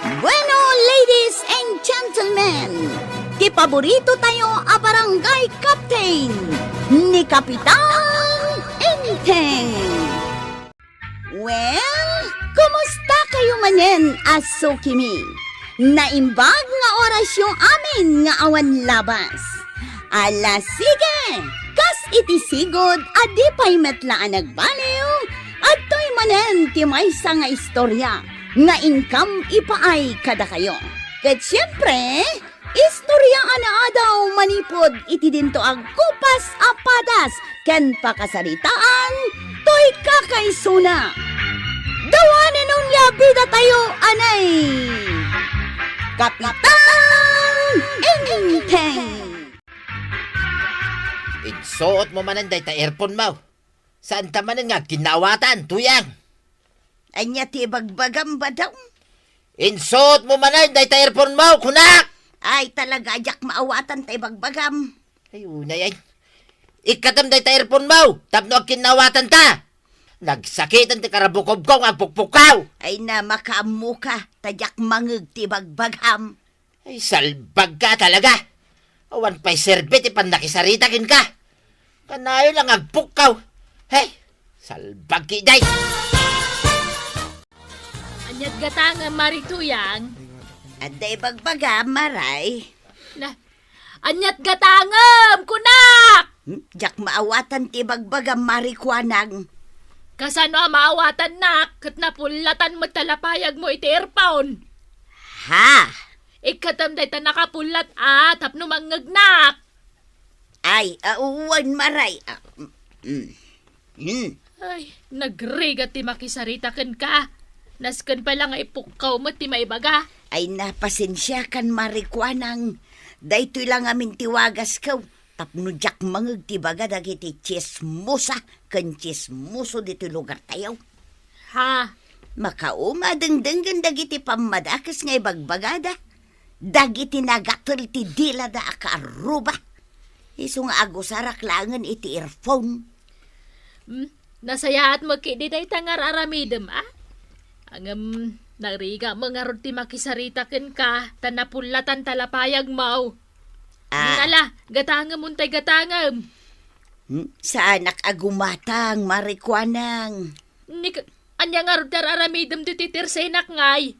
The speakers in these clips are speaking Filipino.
Bueno, ladies and gentlemen, ti paborito tayo a barangay captain ni Kapitan Enteng. Well, kumusta kayo manen, Asukimi? Naimbag nga oras yung amin nga awan labas. Ala sige, kas iti sigod adi pa'y metlaan nagbaliw at to'y manen ti maysa nga istorya nga income ipaay kada kayo. Ket siyempre, istorya ana daw manipod iti dinto ag kupas apadas ken pakasaritaan to'y kakaysuna. Dawanan nung labida tayo anay Kapitan Enteng. Igsuot mo manan day ta earphone mo. Saan ta manan nga kinawatan, tuyang? Anya ti bagbagam ba daw? Insuot mo manan day ta earphone mo, kunak! Ay talaga ajak maawatan tay bagbagam. Ay, unay ay. Ikatam day ta earphone mo, tapno ang kinawatan ta. Nagsakitan ti karabukob ko ang pukpukaw. Ay na makaamu ka, tajak mangeg ti bagbagam. Ay, salbag ka talaga. Awan pa'y serbit ipan nakisaritakin ka. Kanayo lang agpukaw. Hey, salbag ki day. Anyat gatang marituyang. Aday bagbagam, maray. Na, anyat gatangam, kunak! Jak maawatan ti bagbagam marikwanang. Kasano maawatan nak, kat napulatan mo talapayag mo iti earphone. Ha? Ikatam day ta nakapulat tapno mangagnak. Ay, uwan maray. Ay, nagrigat ti makisaritaken ka. Nasken pa lang ipukaw mo ti maibaga. Ay napasensya kan marikwanang. Daytoy lang amin tiwagas kaw. Tapno jak mangeg ti baga dagiti chismosa ken chismoso dito lugar tayo. Ha? Makauma dengdenggan dagiti pamadakas nga ibagbagada. Dagiti nagatul ti dila da akaaruba. Iso nga agusarak langan iti earphone. Nasayaat mo kidi day tangar aramidem Angam, nariga mo nga ron ti makisaritaken ka, tanapulatan talapayag mau. Nala, gatangam untay gatangam. Sa anak agumatang, marikwanang. Anya nga ron tararamidem ti titirsenak ngay.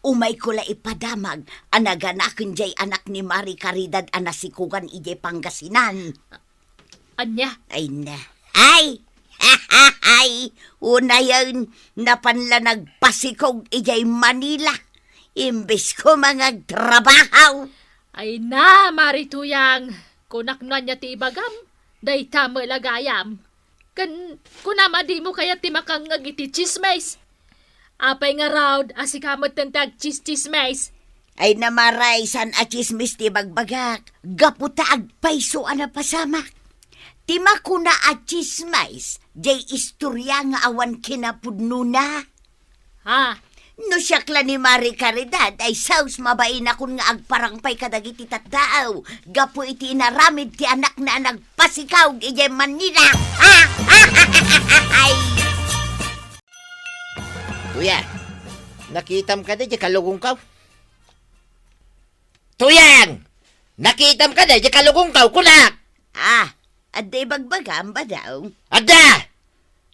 Umay ko la ipadamag, anaganakin jay anak ni Mari Caridad anasikugan ijay Pangasinan. Anya? Ay na. Ay! Ay! Una yan, napanla nagpasikog ijay Manila. Imbis ko mga trabaho. Ay na, marituyang. Kunak na niya ti ibagam. Day tamo lagayam. Kunama di mo kaya ti makangag iti chismes. Apay nga raud, asikamot tentag chismes. Ay namaray san a chismis ti bagbagak. Gaputa agpayso ana pasamak. Ti makuna a chismes. Jay istorya nga awan kinapudno na. Ha? No siyakla ni Mari Caridad ay saus mabain akong nga agparangpay kadagiti tattao. Gapo iti inaramid ti anak na nagpasikaw ijay Manila. Ay! Tuya, nakitam ka day, kalugong kaw. Tuyang! Nakitam ka day, kalugong kaw, kunak! Aday bagbagam ba daw? Ada!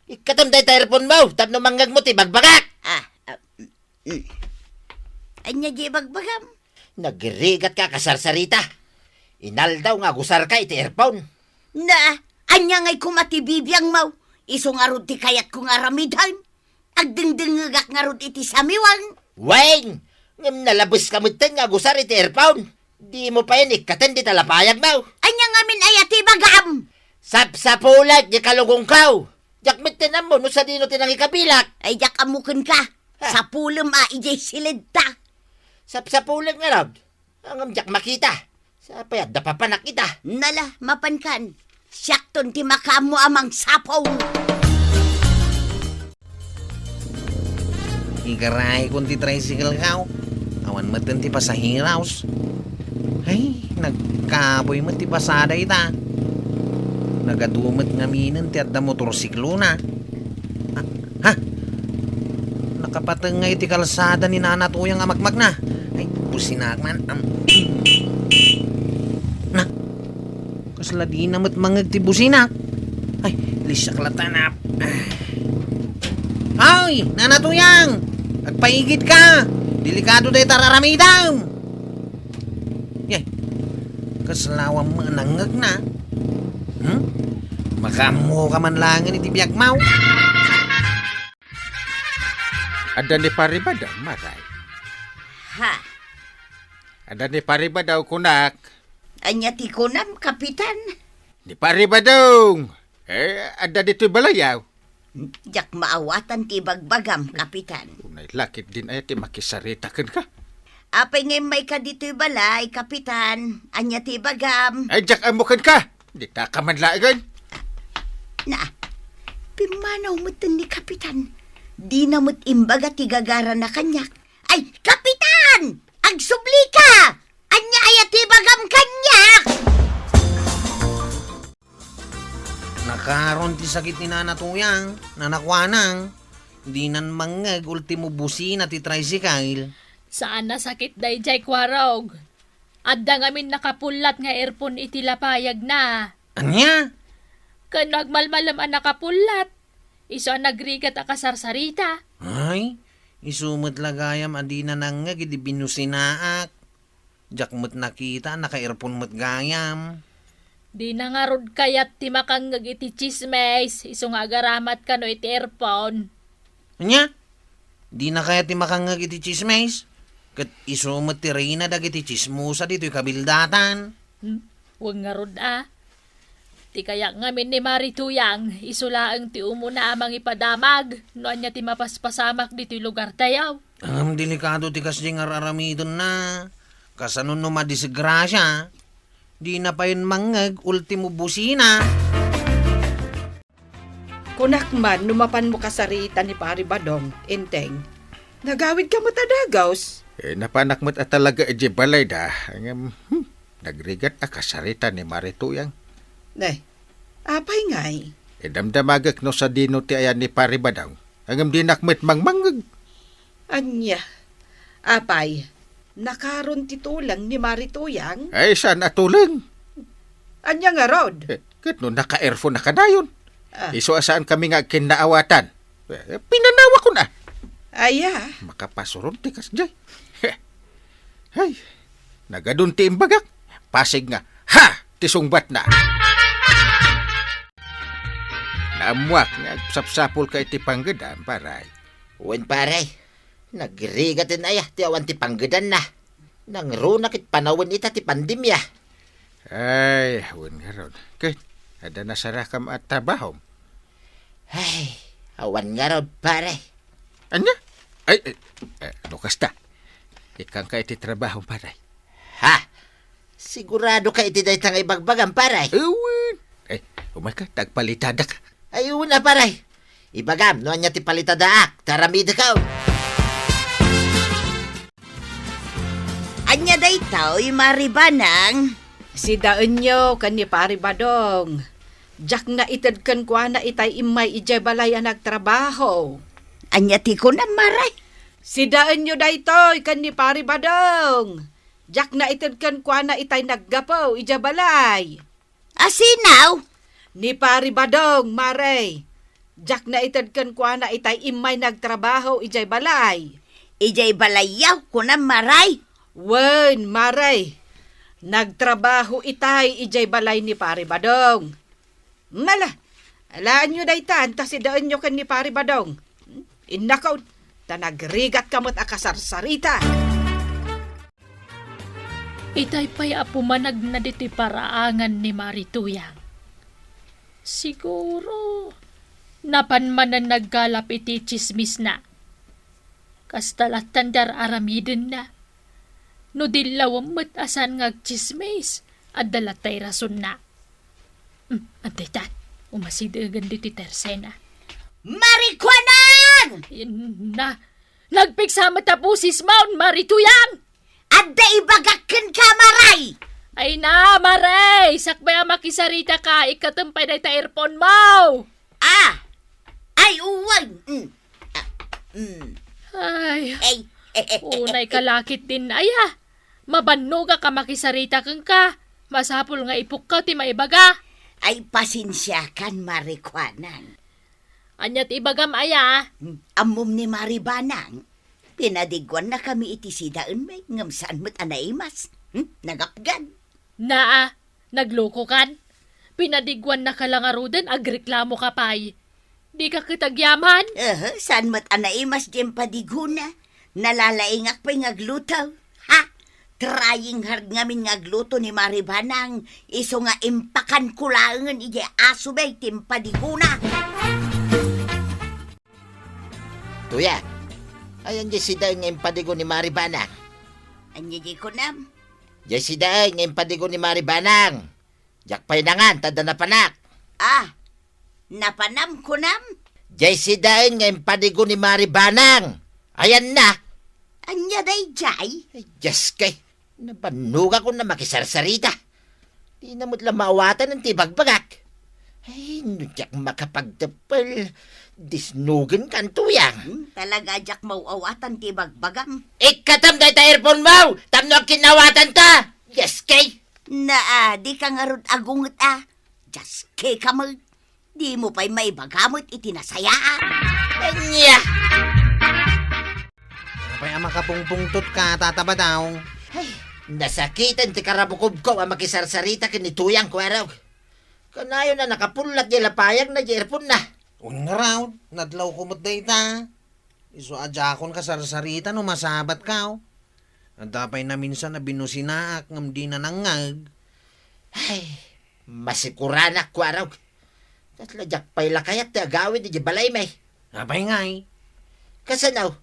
Ikatam day ta earphone mo, tapno manggag mo ti bagbagak! Anya di bagbagam? Nagrigat ka kasarsarita. Inaldaw nga gusar ka iti earphone. Na, anya ngay kumatibibiyang mau. Iso nga rod ti kayat ko nga ramidhan. Agdengdengagak nga rod iti samiwang. Weng! Ngam nalabos ka mutin nga gusar iti earphone. Di mo pa yan ikatan di talapayag mo. Anya nga min ayati bagam. Sapsapulat, di kalugong kaw. Jak mutin mo, no sa dino tinang ikabilak. Ay jak amukin ka. Sa pulem ijay silid ta. Sapsapulat nga rod. Ang jak makita. Sa payat da papanak kita. Nala, mapankan. Siyakton ti makamu amang sapaw. Igaray kung ti tricycle kao. Awan matan ti pasahiraos. Ay, nagkaboy mo ti pasada ita. Nagadumat nga minan ti adda motorsiklo na. Ha? makapatengay ti kalsada ni nanatuyang amakmak na. Ay, businak man. Na, kasla di namat mangag ti businak. Ay, lisak latanap. Ay, nanatuyang! Agpaigid ka! Delikado day tararamidam! Yay, kaslawang manangag na. Makamu ka man lang iti biyak mau. Ada ni paribadaw, maray. Ha? Ada ni paribadaw, kunak. Anya ti kunam, kapitan. Ni paribadaw. Ada dito'y balayaw. Jak maawatan ti bagbagam, kapitan. Unay lakit din ay ti makisaritakan ka. Apay ngay may ka dito'y balay, kapitan. Anya ti bagam. Ay, jak amukan ka. Di ta ka man laigan. Na, pimanaw mo ni kapitan. Di na mo't imbaga ti gagara na kanyak. Ay, kapitan! Agsubli ka! Anya ay ti bagam kanyak! Nakaron ti sakit ni nanatuyang, nanakwanang. Di nan mangag ultimo busina ti tricycle. Saan nasakit day jay kwarog? Adda ngamin nakapulat nga airpon iti lapayag na. Anya? Kan nagmalmalam ang nakapulat. Iso ang nagrigat ang kasarsarita. Ay, isumot lagayam adi na nangag iti binusinaak. Jak mo't nakita, naka-earphone mo't gayam. Di na nga rod kayat ti makangag iti chismes. Iso nga agaramat ka no iti airpon. Anya? Di na kaya ti makangag iti chismes? Kat isumot ti Reyna dagiti chismusa dito'y kabildatan. Huwag nga rod Ti kaya ngamin ni Marituyang, isulaang ti umuna amang ipadamag, no anya ti mapaspasamak dito'y lugar tayaw. Ang delikado ti kasdi nga raramidon na. Kasanon no madisgrasya. Di na pa yun mangag ultimo busina. Kunak man, numapan mo kasarita ni Pari Badong, Inteng. Nagawid ka mo tadagaws. Napanak mo't at talaga iji balay da. Nagrigat akasarita ni Marituyang. Nay, apay ngay. Damdamagak no sa dino ti ayan ni paribadaw. Angam dinakmet mangmangag. Anya, apay, nakaron titulang ni Marituyang. Ay, saan atulang? Anya nga rod. Kat no naka-earphone na kadayon. Iso asaan kami nga kinaawatan. Pinanawa ko na. Aya, Makapasuron ti kasjay. Ay, nagadun ti imbagak. Pasig nga, ha! Tisungbat na. Naamwak nga sapsapol ka iti panggadan, paray. Uwan paray, nagrigatin ayah ti awan ti panggadan na. Nangrunak it panawin ita ti pandemya. Ay, awan nga ron. Kaya, ada na sarakam at trabaho. Ay, awan nga raw paray. Anya? Ay, lukas ta. Ikang ka iti trabaho, paray. Ha? Sigurado ka iti day tang ibagbagan paray. Awan. Ay, umay ka, tagpalitada ka. Ayun na paray. Ibagam, no anya ti palitadaak, taramida ka. Anya day tao, maribanang. si daan nyo kan ni Pari Badong. Jak na itad kan kwa na itay imay ijay balay ang nagtrabaho. Anya ti ko na maray. Si daan nyo daytoy kan ni Pari Badong. Jak na itad kan kwa na itay naggapaw ijay balay. Asinaw? Ni Pari Badong, maray. Jak na itad kan kwa na itay imay nagtrabaho ijay balay. Ijay balayaw ko na maray. Wen, maray. Nagtrabaho itay ijay balay ni Pari Badong. Mala, alaan nyo daytan, ta si daan nyo kan ni Pari Badong. Inakaw, ta nagrigat kamot akasarsarita. Itay pa'y apumanag na diti paraangan ni Marituyang. Siguro, napanmanan naggalap iti chismis na. Kastalatan dar aramiden na. No dilawam mat asan ngag chismis, at dalatay rason na. Antay tan, umasidagan diti tersena. Marikwanan! Yan na, nagpiksa matapusis maun Marituyang! Adda ibagakken ka maray! Ay na, Maray! Sakbaya makisarita ka, ikatampay na ita earphone mo! Ah! Ay, uwag! Ay, Ay, unay kalakit din aya. Mabannuga ka makisarita kang ka. Masapul nga ipuk ka ti maibaga. ay pasensya kan marikwanan. Anyat ibagam aya. Amom ni Maribanang, pinadigwan na kami iti sidaan may ngamsaan mo't anaimas. Nagapgan. Naa, nagloko kan. Pinadigwan na kalangarudan agreklamo ka pay. Di ka kitagyaman. Saan mo't anaimas dyan padiguna? Nalalaingak pa'y ngaglutaw. Ha? Trying hard ngamin ngagluto ni Maribanang. Iso nga impakan kulangan ije asubay timpadiguna. Tuya, ayan di si Daeng ngayon padigo ni Maribanang. Anya di ko nam. Di si Daeng ngayon padigo ni Maribanang. Jak pa'y nangan, tada na panak. Napanam ko nam. Di si Daeng ngayon padigo ni Maribanang. Ayan na. Anya day jay. Ay, Diyos kay, nabanuga ko na makisarsarita. Di na mo't lamawatan ng tibagbagak. Ay, nudyak makapagdapal. Disnugan kan tuyang. Talaga jak mauawatan ti bagbagam. Ikatam day ta earphone mo! Tamno ang kinawatan ta! Yes, kay! Di ka nga rod agungot Just kay ka mo. Di mo pa'y may bagamot itinasayaan. Anya! Apay ang makapungpungtot ka, tataba daw. Ay, nasakitan ti karabukob ko ang makisarsarita kinituyang ko araw. Kanayo na nakapulat di lapayag na di earphone na. Uy nga raw, nadlaw kumot dayta. Iso adjakon ka sarsarita no masabat ka. Adapay na minsan na binusinaak ngam di na nangag. Ay, masikuranak ko araw. Tatlajak pa'y lakayat ti agawin di balay may. Apay ngay. Kasanaw,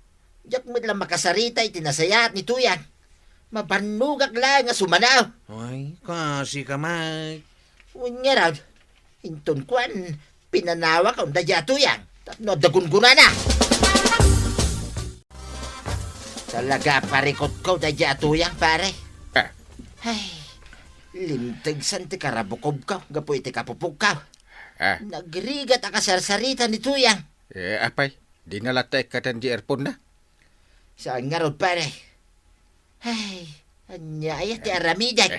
jak mo lang makasarita itinasayat ni tuyang. Mabanugak lang nga sumanaw. Ay, kasi ka may. Unya raw, inton kwan, pinanawa ka dadya tuyang. Tapno dagun-guna na. Talaga parikot ko dadya tuyang pare. Ay, limtag san ti karabukob ka, gapo iti kapupug ka. Nagrigat akasarsarita ni tuyang. Apay, di nalatay ka tan di earphone na. Saan nga raw pare? Ay, anyaya ti aramidan.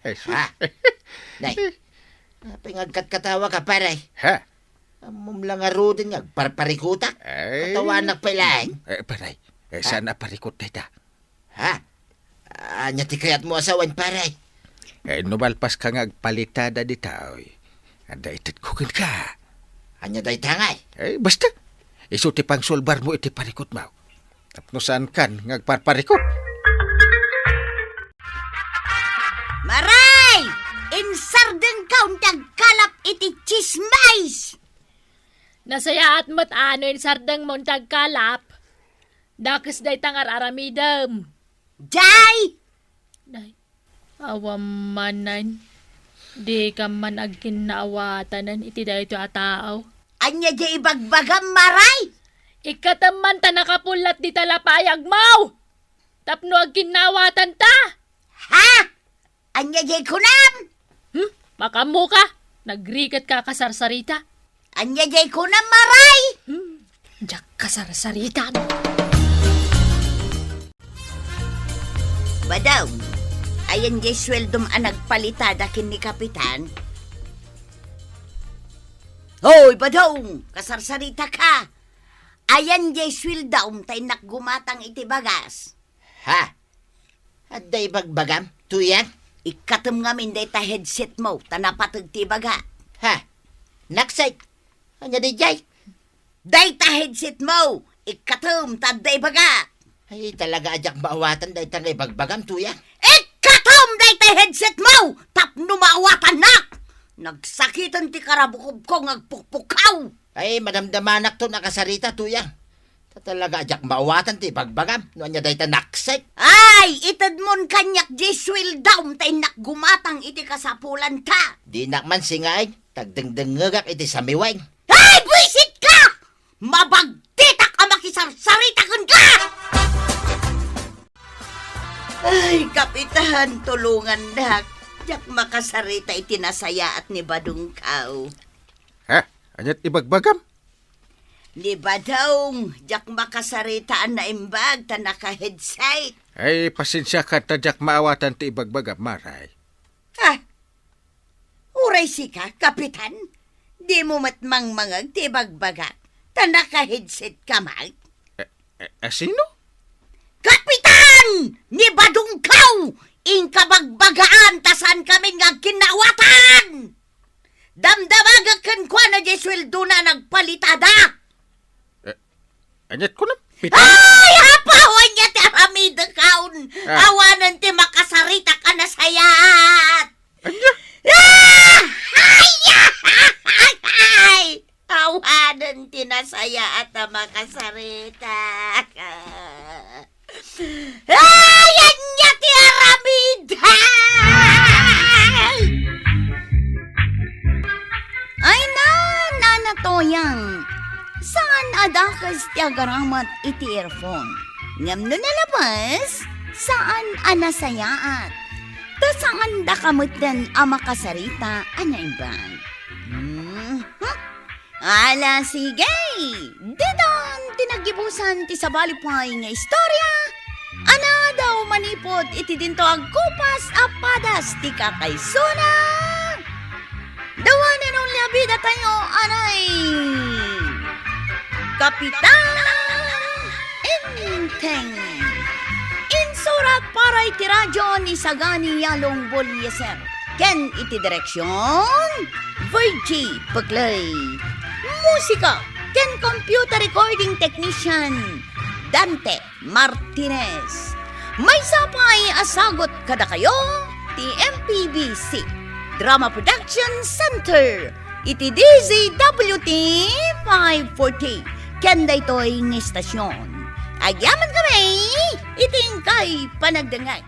Ha? Nay, pingagkat katawa ka pare. Ha? Amom lang arudin nga, parparikutak. Ay. Katawanak pa lang. Paray, saan na parikot na ita? Ha? Anya ti kayat mo asawan pare. Numalpas ka nga agpalitada di tao. Anda itit kukin ka. Anya day tangay. Basta, iso ti pang sulbar mo iti parikot mo. Tapno saan kan ngagparparikot? Maray! Insardeng kaun tagkalap iti chismais! Nasayaat mo't ano yung sardang mong tagkalap. Dakis day tangar aramidam. Jay! Day, awamanan. Di ka man agkinaawatanan iti dahi ito ataaw. Anya jay ibagbagam maray! Ikataman ta nakapulat di talapayag mau. Tapno agkinawatan ta. Ha? Anya jay kunam? Makamu ka. Nagrigat ka kasarsarita. Anya jay kunam maray! Diyak kasarsarita. Badaw, ayan jay sweldom ang nagpalitada kin ni Kapitan. Hoy, Badong! Kasarsarita ka! Ayan jay sweldom tay nakgumatang iti bagas. Ha? At day bagbagam, tuyang? Ikatam nga min day ta headset mo, tanapatag ti baga. Ha? Naksay? Anya day jay? Day ta headset mo, ikatam ta day baga. Ay, talaga ajak maawatan day tangay bagbagam, tuyang. Ikatam day ta headset mo, tapno maawatan na! Nagsakitan ti karabukob ko ngagpukpukaw. Ay, madamdamanak to nakasarita, tuyang. Talaga ajak maawatan ti bagbagam. No anya day tanaksay. Ay, itad mon kanyak jiswil daw tay nakgumatang iti kasapulan ta. Di nakman singay, tagdengdengagak iti samiwang. Ay, buisit ka! Mabagtitak ang makisarsaritakan ka! Ay, Kapitan, tulungan dak. Jak makasarita itinasaya at ni Badungkaw. Ha? Anyat ibagbagam? Di ba daw, jak makasaritaan na imbag ta naka-headset? Ay, pasensya ka tadyak maawatan ti ibagbagam, Maray. Ah, uray si ka, kapitan. Di mo matmang mangag ti bagbagat. Ta naka-headset ka, mag. Sino? Kapitan! Ni badong kaw! Ing kabagbagaan tasan kami nga kinawatan! Damdamagakan kwa na jesweldo na nagpalitada! Anyat ko na, pitan. Ay! Hapawan niya ti amida kaun! Awanan ti makasarita ka na sayat! Anya? Ah! Ay! Awanan ti nasaya at makasarita. Ayan niya ti aramida! Ay na, nanatoyang. Saan adakas ti agaramat iti earphone? Ngam no nalabas, saan anasayaat? Ta saan da kamutan ang makasarita anaimbang? Ala sige, didan tinagibusan ti sabalipay nga istorya. Ana daw manipod iti dinto agkupas apadas ti kakaysuna. Dawanin nung labida tayo, aray! Kapitan Inteng. Insurat para iti radyo ni Sagani Yalong Bolyeser. Ken iti direksyon, Virgie Paglay. Musika, ken computer recording technician, Dante Martinez. May sapay asagot kada kayo, ti MPBC Drama Production Center. Iti DZWT 540. Kenda ito'y ng istasyon. Agyaman kami, iting kay panagdangay.